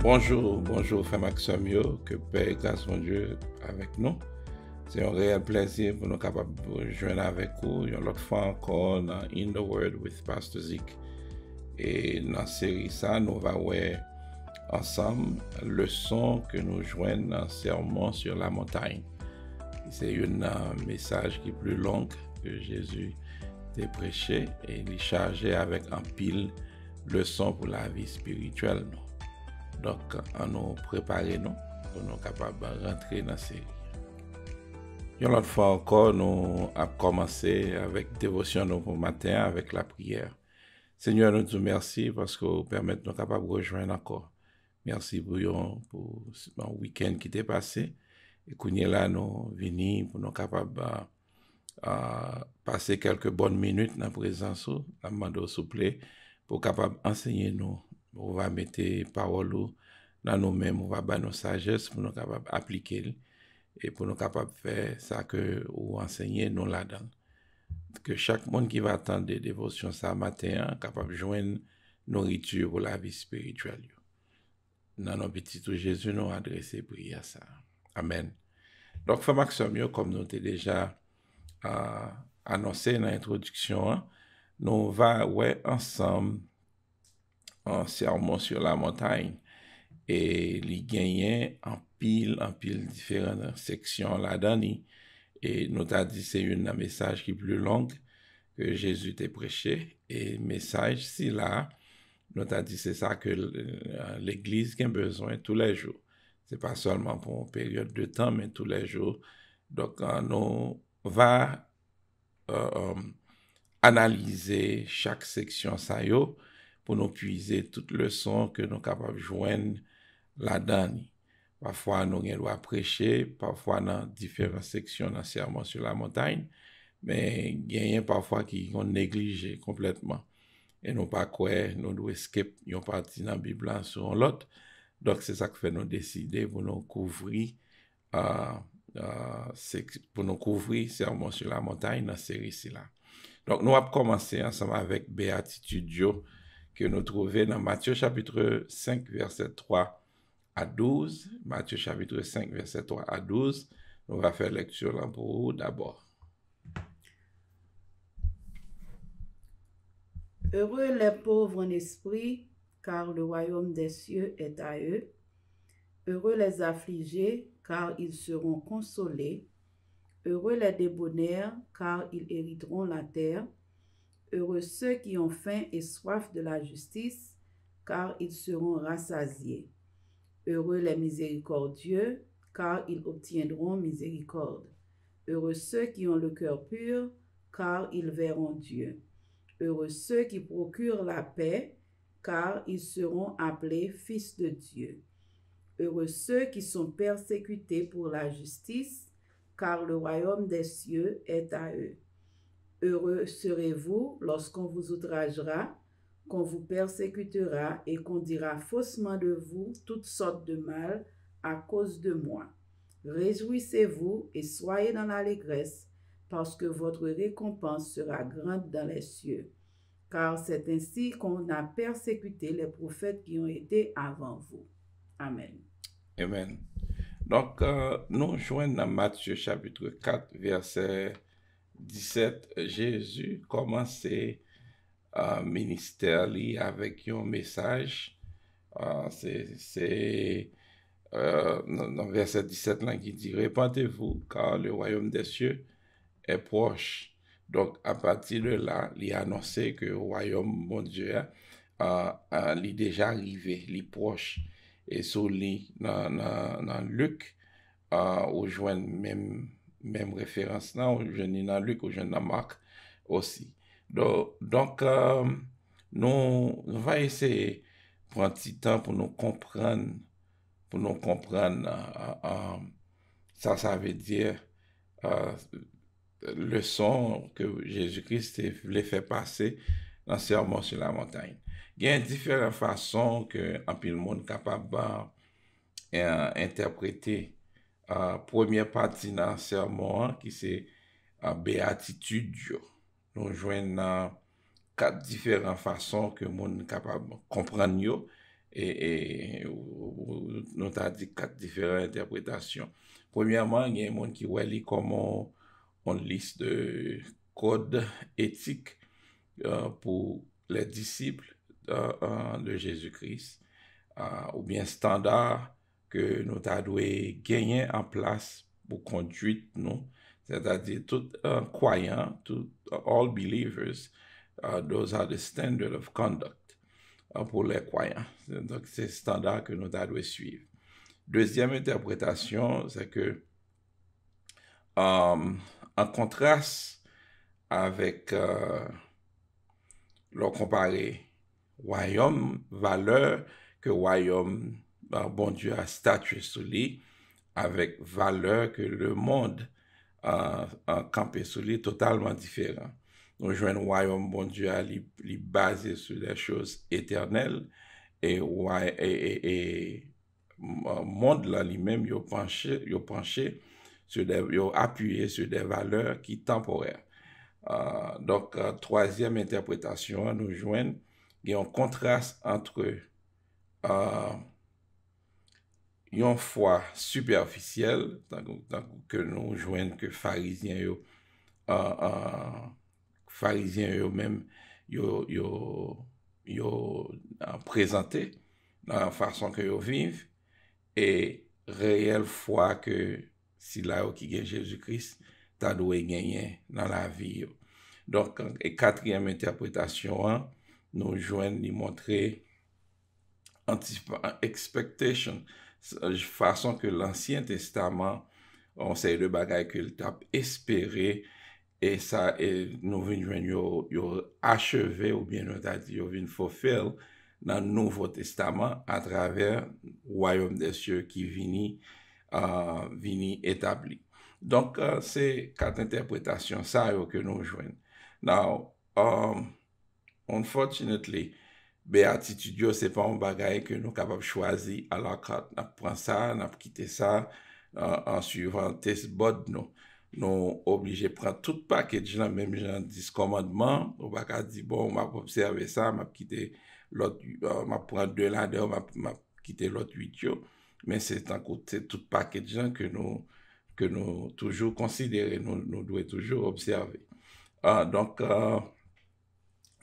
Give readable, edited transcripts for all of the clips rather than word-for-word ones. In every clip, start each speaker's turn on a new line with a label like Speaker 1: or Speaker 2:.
Speaker 1: Bonjour, frère Maxime, que paix et grâce mon Dieu avec nous. C'est un réel plaisir pour nous capables de joindre avec vous une autre fois encore dans In the Word with Pastor Zik. Et dans la série ça, nous allons voir ensemble leçon que nous joignons dans Sermon sur la montagne. C'est un message qui est plus long que Jésus a prêché et il est chargé avec un pile leçon pour la vie spirituelle. Donc, on nous préparer nous pour nous capables de rentrer dans la série. Une autre fois encore, nous avons commencé avec dévotion pour le matin, avec la prière. Seigneur, nous te remercions parce que vous permettez de nous capables de rejoindre encore. Merci pour le week-end qui est passé. Et qu'on est là, nous venons pour nous capables de passer quelques bonnes minutes dans la présence, nous demandons s'il vous plaît, pour capable enseigner nous. On va mettre parole dans nous-mêmes, on va avoir nos sagesse pour nous capables d'appliquer et pour nous capables de faire ça que vous enseignez nous là-dedans. Que chaque monde qui va attendre des dévotions ça matin, capable de joindre nourriture pour la vie spirituelle. Dans nos petits tout Jésus nous adressé prière ça. Amen. Donc, frère Maxime, comme nous t'ai déjà annoncé dans l'introduction, nous va ensemble un sermon sur la montagne et il gagne en pile différentes sections là-dedans et nous t'a dit c'est un message qui est plus long que Jésus t'a prêché et message si là nous t'a dit c'est ça que l'église a besoin tous les jours. C'est pas seulement pour une période de temps mais tous les jours. Donc nous va analyser chaque section ça yo pour nous puiser toutes les leçons que nous sommes capables de joindre là-dedans. Parfois, nous doit prêcher, parfois dans différentes sections dans le sermon sur la montagne, mais il y a parfois qui ont négligé complètement. Et nous pas quoi, nous devons skip une partie dans la Bible sur l'autre. Donc, c'est ça que fait nous décider pour nous couvrir sermon sur la montagne dans cette série-là. Donc, nous allons commencer ensemble avec Béatitude que nous trouvons dans Matthieu chapitre 5, verset 3 à 12. Matthieu chapitre 5, verset 3 à 12. Nous allons faire lecture là pour vous d'abord.
Speaker 2: Heureux les pauvres en esprit, car le royaume des cieux est à eux. Heureux les affligés, car ils seront consolés. Heureux les débonnaires, car ils hériteront la terre. Heureux ceux qui ont faim et soif de la justice, car ils seront rassasiés. Heureux les miséricordieux, car ils obtiendront miséricorde. Heureux ceux qui ont le cœur pur, car ils verront Dieu. Heureux ceux qui procurent la paix, car ils seront appelés fils de Dieu. Heureux ceux qui sont persécutés pour la justice, car le royaume des cieux est à eux. Heureux serez-vous lorsqu'on vous outragera, qu'on vous persécutera et qu'on dira faussement de vous toutes sortes de mal à cause de moi. Réjouissez-vous et soyez dans l'allégresse, parce que votre récompense sera grande dans les cieux. Car c'est ainsi qu'on a persécuté les prophètes qui ont été avant vous. Amen.
Speaker 1: Amen. Donc, nous joignons dans Matthieu chapitre 4, verset 17. Jésus commence ministère avec un message. C'est dans verset 17 là qui dit: répandez-vous, car le royaume des cieux est proche. Donc, à partir de là, il a annoncé que le royaume, mon Dieu, est déjà arrivé, il est proche. Et sur lui, dans Luc, on joint même référence là, on joint dans Luc, on joint dans Marc aussi. Donc nous allons essayer de prendre un petit temps pour nous comprendre, ça veut dire leçon que Jésus-Christ voulait faire passer dans le sermon sur la montagne. Il y a différentes façons que un peu le monde est capable d'interpréter première partie dans le sermon qui c'est béatitude. Nous joignons 4 différentes façons que le monde est capable de comprendre nous avons dit 4 différentes interprétations. Premièrement, il y a un monde qui voit comme une liste de codes éthiques pour les disciples de Jésus-Christ, ou bien standard que nous avons gagné en place pour conduire nous, c'est-à-dire tout croyant, all believers, those are the standard of conduct pour les croyants. Donc, c'est standard que nous devons suivre. Deuxième interprétation, c'est que en contraste avec le comparé royaume, valeur que royaume, bon Dieu a statué sur lui, avec valeur que le monde a campé sur lui, totalement différent. Nous jouons un royaume, bon Dieu a basé sur des choses éternelles, et monde là lui-même, il penché sur appuyé sur des valeurs qui temporaires. Donc, troisième interprétation, nous joignons un contraste entre une foi superficielle, tant que nous joignons que pharisiens eux-mêmes yo présenté dans la façon que ils vivent, et réelle foi que si là qui gagne Jésus-Christ, t'as doué gagner dans la vie. Donc, et quatrième interprétation, nous joignons de montrer expectation, façon que l'Ancien Testament, on sait de bagaille que t'a espéré, et ça, et nous venons achever, ou bien nous avons dit, nous venons fulfill dans le Nouveau Testament à travers le royaume des cieux qui vini établi. Donc, c'est 4 interprétations ça que nous jouons. Now, unfortunately, béatitude, c'est pas un bagage que nous capables de choisir à la carte. Nous prenons ça, nous quittons ça en suivant le test board, nous obligés de prendre tout package là, même genre 10 commandements. On va pas dire, bon, on va observer ça, on va quitter l'autre, on va prendre 2 là, on va quitter l'autre 8. Mais c'est tout package là que nous toujours considérer, nous devons toujours observer. Donc,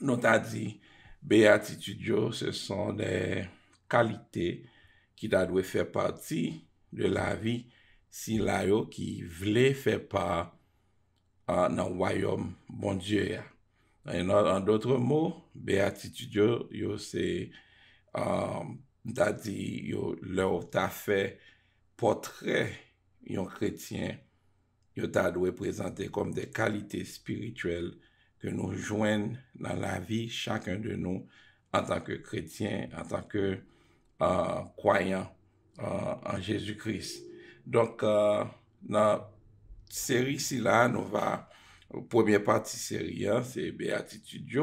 Speaker 1: nous avons dit, béatitude, ce sont des qualités qui doivent faire partie de la vie si là qui voulait faire part dans le royaume bon Dieu. En d'autres mots, béatitude, c'est leur t'a fait portrait un chrétien, yo t'a doit présenter comme des qualités spirituelles que nous joignons dans la vie, chacun de nous, en tant que chrétien, en tant que croyant en Jésus-Christ. Donc, dans la série ici là, nous va, première partie série, c'est béatitude,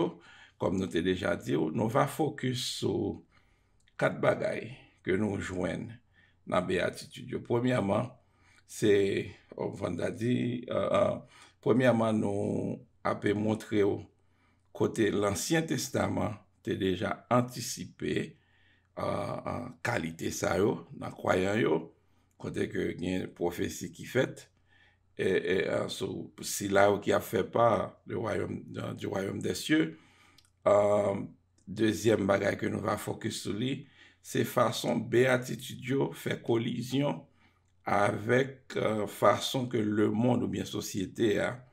Speaker 1: comme nous t'ai déjà dit, nous va focus sur 4 bagailles que nous joignons dans béatitude. Premièrement, c'est, on va dire, premièrement, nous avons montré au côté l'Ancien Testament, t'es déjà anticipé en qualité ça yo, dans croyant yo, côté que il y a une prophétie qui fait, et si là qui a fait part du royaume des cieux. Deuxième bagage que nous va focus sur lui, c'est façon béatitude fait collision avec façon que le monde ou bien société a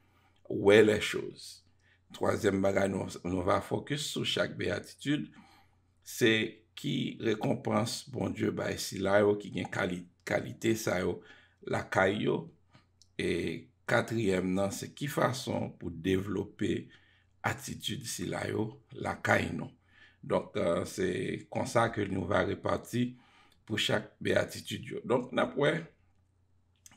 Speaker 1: ouais les choses. Troisième bagage, nous va focus sur chaque béatitude, c'est qui récompense bon Dieu bah ici là qui gagne qualité ça yo la caillou. Et quatrième non, c'est qui façon pour développer attitude si là yo la caillou. Donc c'est comme ça que nous va répartir pour chaque béatitude. Donc après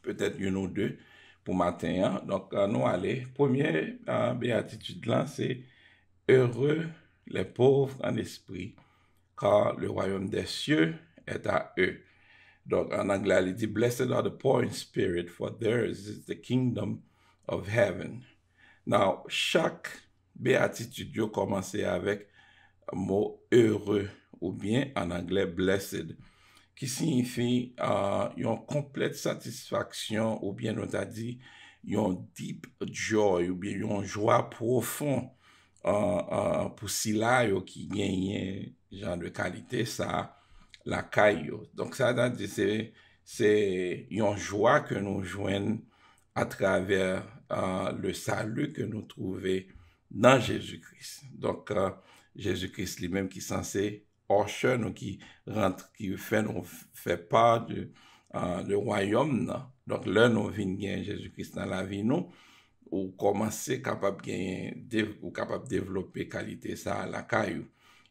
Speaker 1: peut-être une ou deux pour matin. Donc nous aller première béatitude là, c'est heureux les pauvres en esprit, car le royaume des cieux est à eux. Donc, en anglais, il dit, blessed are the poor in spirit, for theirs is the kingdom of heaven. Now, chaque béatitude, commence avec mot heureux, ou bien en anglais blessed, qui signifie une complète satisfaction, ou bien on a dit une deep joy, ou bien une joie profonde pour cela qui gagne genre de qualité ça la caille. Donc ça veut dire c'est une joie que nous joignons à travers le salut que nous trouvons dans Jésus-Christ. Donc Jésus-Christ lui-même qui est censé usher nous, qui rentre, qui fait part du royaume. Non? Donc là, nous venons Jésus-Christ dans la vie, nous, ou commencer capable ou capable développer qualité ça à la caillou.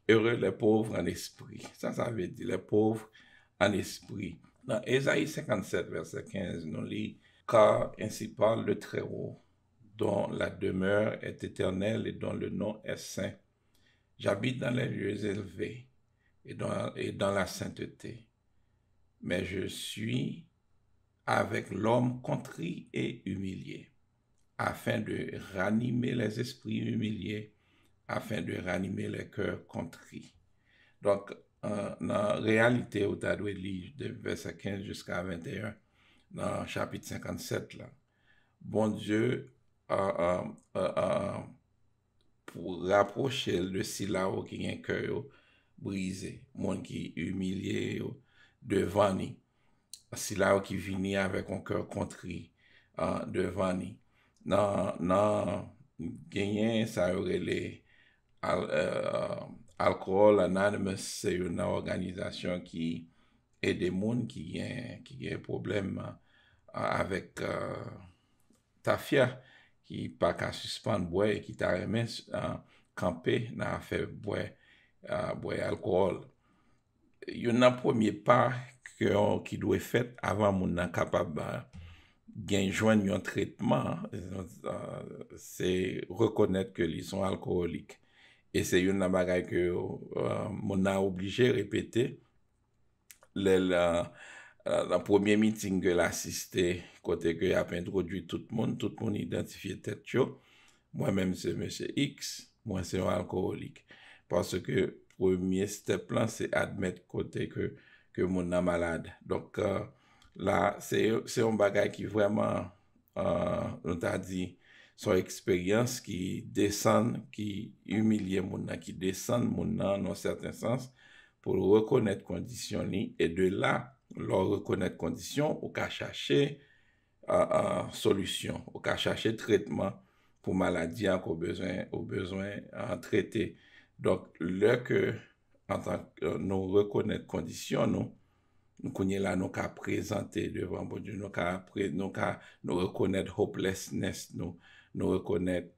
Speaker 1: Heureux les pauvres en esprit. Ça veut dire les pauvres en esprit. Dans Ésaïe 57, verset 15, nous lisons car ainsi parle le Très-Haut, dont la demeure est éternelle et dont le nom est saint. J'habite dans les lieux élevés et dans la sainteté, mais je suis avec l'homme contrit et humilié, afin de ranimer les esprits humiliés, afin de ranimer les cœurs contrits. Donc, dans la réalité, où tu as lire de verset 15 jusqu'à 21, dans le chapitre 57, là, bon Dieu, pour rapprocher le silao qui a un cœur brisé, monde qui est humilié devant nous, silao qui vient avec un cœur contrit devant nous. Dans gagner ça aurait les Alcohol Anonymous, c'est une organisation qui aide des gens qui ont un problème avec tafia, qui pas qu'à suspendre boire et qui t'a remis camper dans fait boire alcool. Il y a un premier pas qui doit être fait avant mon capable de joindre un traitement, c'est reconnaître que ils sont alcooliques. Et c'est une bagaille que mon a obligé de répéter. Le premier meeting que l'assisté, côté que a introduit tout le monde identifié tête chaud. Moi-même, c'est monsieur X, moi, c'est un alcoolique. Parce que premier step là, c'est admettre côté que mon a malade. Donc, là, c'est un bagage qui vraiment, on t'a dit, son expérience qui descend, qui humilie mon qui descend mon dans un certain sens, pour reconnaître conditions et de là, leur reconnaître conditions, ou qu'à chercher solution, ou qu'à chercher traitement pour maladie au besoin traiter. Donc, là que en tant que nous reconnaître conditions, nous connaissons là, nous qu'à présenter devant bon Dieu, nous reconnaître hopelessness, nous reconnaître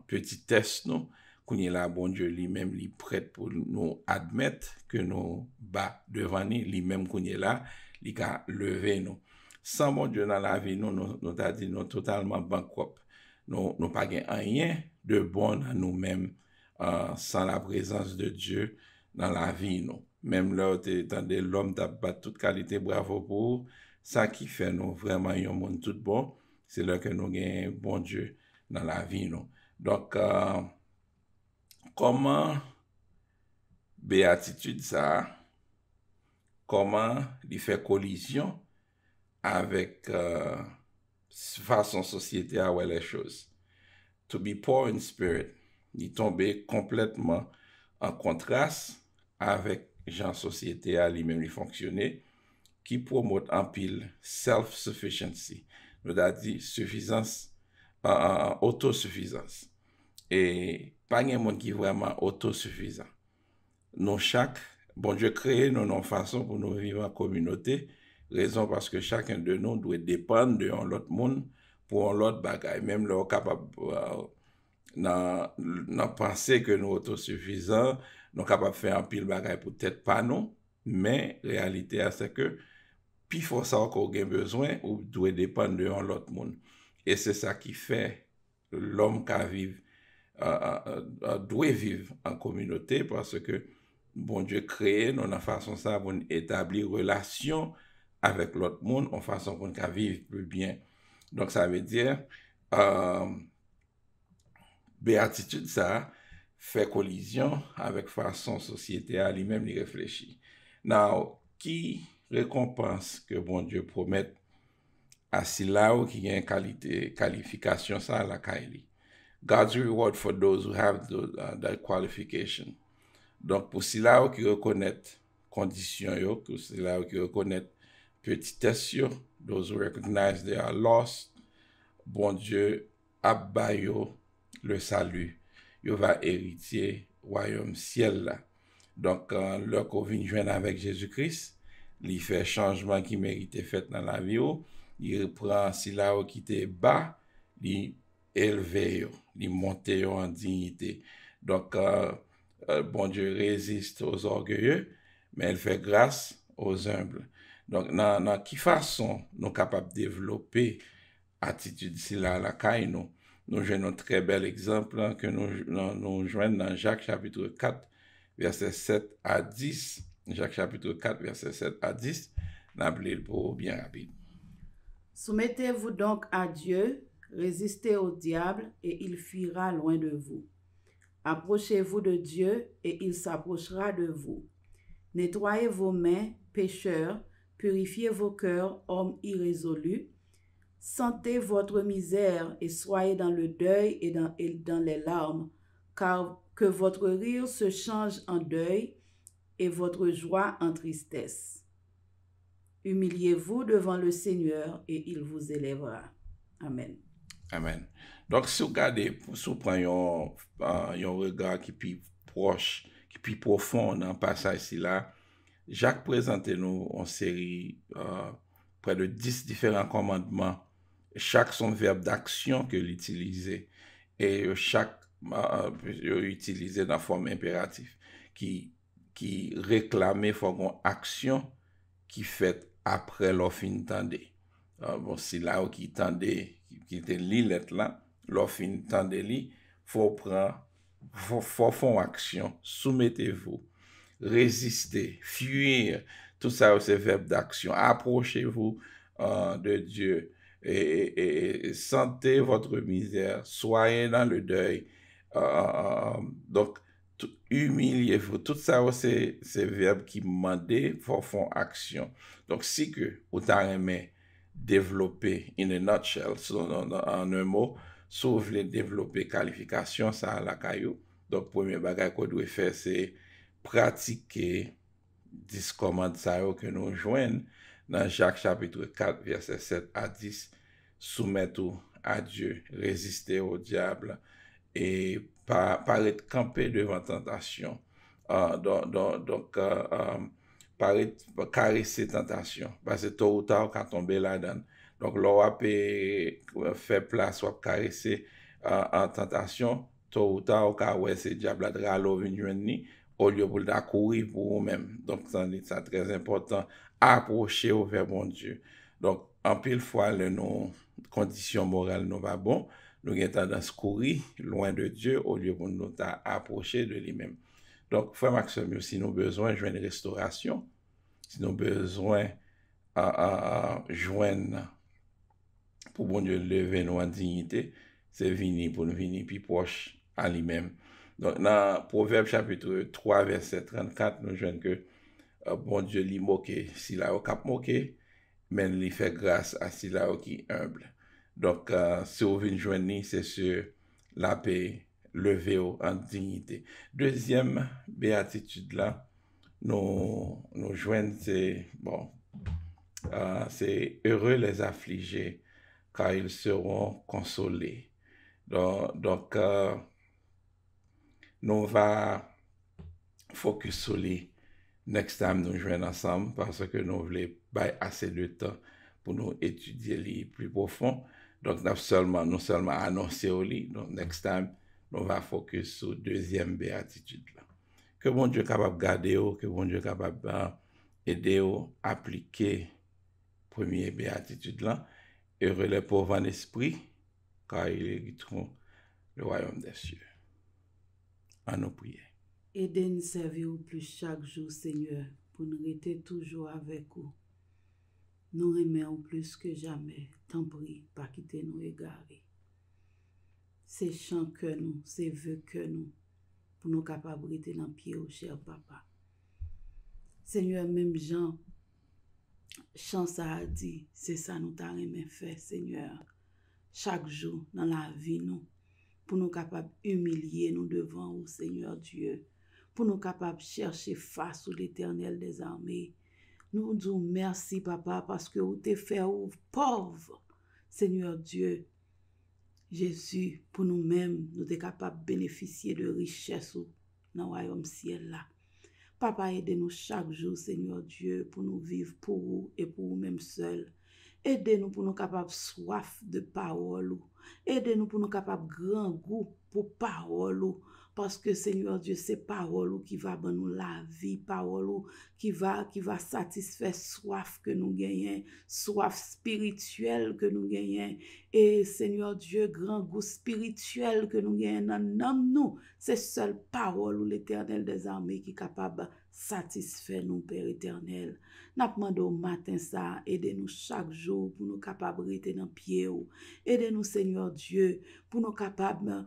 Speaker 1: petitesse, nous connaissons là, bon Dieu lui-même, lui prêt pour nous admettre que nous bas devant nous, lui-même connaît là, il a levé nous. Sans bon Dieu dans la vie, nous t'a dit, nous totalement bankrupt. Nous pas rien de bon dans nous-mêmes sans la présence de Dieu dans la vie, nous. Même là, l'homme t'a pas toute qualité, bravo pour ça qui fait nous vraiment un monde tout bon. C'est là que nous gagnons bon Dieu dans la vie, nous. Donc, comment béatitude ça, comment il fait collision avec façon société à voir les choses. To be poor in spirit, il tombe complètement en contraste avec genre société à lui-même fonctionner, qui promote en pile self-sufficiency, c'est-à-dire suffisance, autosuffisance. Et pas de monde qui est vraiment autosuffisant. Nous chaque, bon Dieu créé nos façons pour nous vivre en communauté, raison parce que chacun de nous doit dépendre de l'autre monde pour l'autre bagaille. Même là, capable dans penser que nous autosuffisants, nous capables de faire un pile bagaille peut-être pas nous, mais réalité c'est que puis faut ça qu'on a besoin ou doit dépendre de l'autre monde. Et c'est ça qui fait l'homme qui vit doit vivre en communauté parce que bon Dieu créé nous en façon ça pour établir relation avec l'autre monde en façon qu'on peut vivre plus bien. Donc ça veut dire béatitude ça fait collision avec façon société à lui-même y réfléchir. Now, qui récompense que bon Dieu promet à ceux-là qui ont qualité, qualification ça à la Kaili? God's reward for those who have that qualification. Donc, pour ceux-là qui reconnaissent conditions, pour ceux-là qui reconnaissent petitesse, those who recognize they are lost, bon Dieu abat le salut. Yo va hériter royaume ciel là. Donc, leur qu'on vient joindre avec Jésus-Christ, il fait changement qui méritait fait dans la vie, il reprend si là qui était bas, il élevé, il monte en dignité. Donc, bon Dieu résiste aux orgueilleux, mais il fait grâce aux humbles. Donc, dans quelle façon nous sommes capables de développer attitude si là la caille nous jouons un très bel exemple que nous joignons dans Jacques chapitre 4, verset 7 à 10. Jacques chapitre 4, verset 7 à 10. N'appelez le pour bien rapide.
Speaker 2: Soumettez-vous donc à Dieu, résistez au diable et il fuira loin de vous. Approchez-vous de Dieu et il s'approchera de vous. Nettoyez vos mains, pécheurs, purifiez vos cœurs, hommes irrésolus. Sentez votre misère et soyez dans le deuil et dans les larmes, car que votre rire se change en deuil et votre joie en tristesse. Humiliez-vous devant le Seigneur et il vous élèvera. Amen.
Speaker 1: Amen. Donc, si vous regardez, si vous prenez un regard qui est plus proche, qui est plus profond dans le passage là, Jacques présente nous en série près de 10 différents commandements, chaque son verbe d'action que l'utilisait, et chaque utilisé dans la forme impérative, qui réclamait une action qui fait après l'offre tendée. Bon, si là qui tendait, qui était li lettre là, l'offre tendée li, faut prendre, faut faire action, soumettez-vous, résistez, fuir, tout ça c'est verbe d'action, approchez-vous de Dieu et sentez votre misère, soyez dans le deuil. Donc, humiliez-vous. Tout ça, c'est verbes qui demandent pour faire action. Donc, si que vous avez développer in a nutshell, en un mot, si vous voulez développer qualification, ça à la caillou. Donc, premier bagage qu'on doit faire, c'est pratiquer 10 commandes que nous joignons dans Jacques chapitre 4, verset 7 à 10. Soumettez-vous à Dieu, résistez au diable et paraître camper devant tentation. Donc, paraître caresser tentation. Parce que tôt ou tard, quand on tombe là-dedans. Donc, l'on fait place, ou caresser en tentation, tôt ou tard, au ouais, c'est diable de râler au lieu de courir pour vous-même. Donc, c'est très important. Approcher au vers bon Dieu. Donc, en pile fois, nos conditions morales ne va bon, nous avons tendance à courir loin de Dieu au lieu de nous approcher de lui-même. Donc, frère Maxime, si nous avons besoin de joindre une restauration, si nous avons besoin de joindre pour bon Dieu lever nous en dignité, c'est venir pour nous venir plus proche à lui-même. Donc, dans Proverbe chapitre 3, verset 34, nous joignons que bon Dieu lui moque, si là au cap moque, mais il fait grâce à si là qui est humble. Donc, si vous venez joindre, c'est sur la paix, lever en dignité. Deuxième béatitude là, nous joignons, c'est bon, c'est heureux les affligés, car ils seront consolés. Donc nous va focus sur les next time nous jouons ensemble parce que nous voulons pas assez de temps pour nous étudier les plus profonds. Donc nous seulement annoncer au lit. Donc next time nous va focus sur deuxième béatitude là. Que bon Dieu capable garder, que bon Dieu capable aider à appliquer première béatitude là. Heureux les pauvres en esprit, car ils hériteront le royaume des cieux. À nos prières.
Speaker 2: Aidez-nous servir au plus chaque jour, Seigneur, pour nous rester toujours avec vous. Nous aimons plus que jamais. T'en prie, pas quitter nous égarer. C'est chant que nous, c'est vœu que nous. pour nous capables de rester dans le pied, cher papa. Seigneur, même Jean, chance a dit, c'est ça nous t'arrêtons faire, Seigneur. Chaque jour dans la vie, nous, pour nous capables humilier nous devant vous, Seigneur Dieu, pour nous capables chercher face à l'Éternel des armées. Nous disons merci, papa, parce que vous t'es fait pauvre, Seigneur Dieu. Jésus, pour nous-mêmes, nous sommes capables de bénéficier de richesses dans le royaume ciel là. Papa, aidez-nous chaque jour, Seigneur Dieu, pour nous vivre pour vous et pour vous-même seuls. Aidez-nous pour nous capables soif de parole. Aidez-nous pour nous capables grand goût pour parole. Parce que Seigneur Dieu, c'est parole qui va nous la vie, parole qui va satisfaire soif que nous gagnons, soif spirituelle que nous gagnons. Et Seigneur Dieu, grand goût spirituel que nous gagnons dans nous, c'est seule parole ou l'Éternel des armées qui est capable de satisfaire nous, Père éternel. Nous demandons au matin ça, aidez-nous chaque jour pour nous capables de rester dans le pied. Aidez-nous, Seigneur Dieu, pour nous capables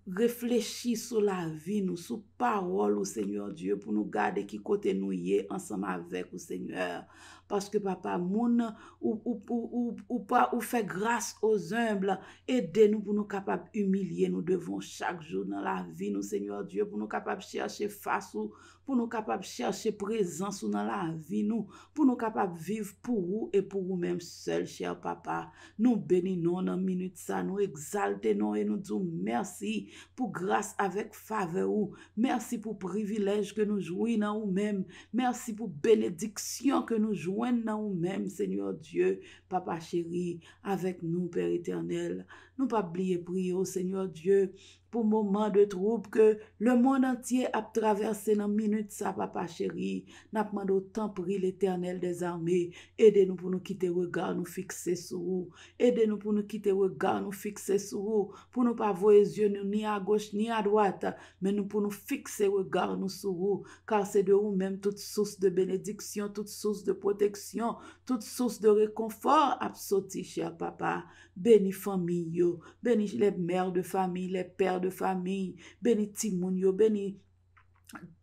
Speaker 2: réfléchir sur la vie, nous, sur parole, Seigneur Dieu, pour nous garder qui côté nous y est ensemble avec vous, Seigneur. Parce que papa, moun ou fait grâce aux humbles, aidez-nous pour nous capables humilier, nous devons chaque jour dans la vie, nous, Seigneur Dieu, pour nous capables chercher face ou pour nous capables chercher présence dans la vie, nous, pour nous capables vivre pour vous et pour vous-même seul, cher papa. Nous bénissons dans minute ça, nous exaltons et nous disons merci pour grâce avec faveur. Merci pour privilège que nous jouons dans nous-mêmes. Merci pour bénédiction que nous jouons dans nous-mêmes, Seigneur Dieu, papa chéri, avec nous, Père éternel. Nous pas oublier prier au Seigneur Dieu pour moment de trouble que le monde entier a traversé dans minute ça, papa chéri. N'a demandé autant prier l'Éternel des armées. Aidez-nous pour nous quitter regard, nous fixer sur vous. Aidez-nous pour nous quitter regard, nous fixer sur vous. Pour nous pas voir les yeux ni à gauche ni à droite, mais nous pour nous fixer regard nous sur vous. Car c'est de vous-même toute source de bénédiction, toute source de protection, toute source de réconfort absolu, cher papa. Bénis famille, bénis les mères de famille, les pères de famille, bénis Timoun, bénis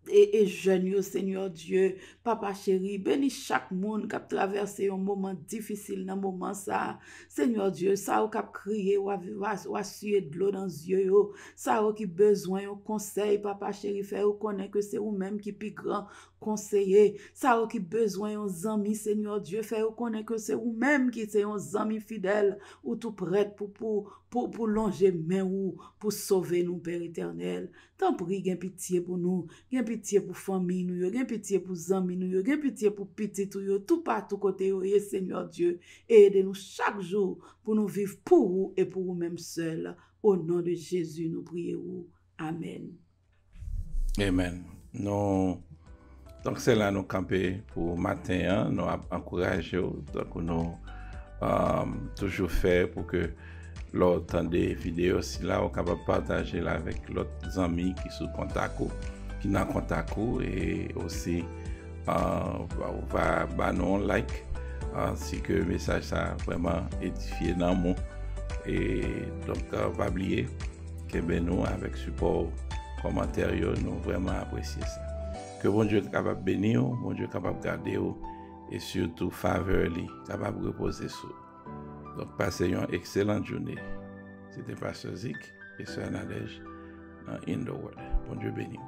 Speaker 2: et jeunes, Seigneur Dieu, papa chéri, bénis chaque monde qui a traversé un moment difficile dans moment ça. Seigneur Dieu, ça ou qui a crié ou a sué de l'eau dans les yeux, ça ou qui besoin un conseil, papa chéri, faire connaître que c'est vous-même qui plus grand conseiller, ça ou qui besoin un ami, Seigneur Dieu, faire connaître que c'est vous-même qui c'est un ami fidèle ou tout prêt pour longer main ou pour sauver nous, Père éternel. Tant prie, gain pitié pour nous, gain pitié pour famille nous, gain pitié pour amis nous, gain pitié pour petit tout partout côté Seigneur Dieu, et aidez-nous chaque jour pour nous vivre pour vous et pour vous-même seuls. Au nom de Jésus, nous prions. Amen.
Speaker 1: Amen. Nous, donc c'est là nous camper pour matin, nous encourager, donc nous toujours faire pour que l'autre des vidéos si là on capable partager là avec l'autre amis qui sont contact qui n'a contact et aussi on va non like si que le message ça vraiment édifié dans mon et donc va oublier que ben nous avec support commentaire nous vraiment apprécier ça que bon Dieu capable bénir bon Dieu capable garder et surtout faveur lui capable reposer sur. Donc, passez une excellente journée. C'était Pasteur Zik et Sœur Nadège dans In the Word. Bon Dieu béni.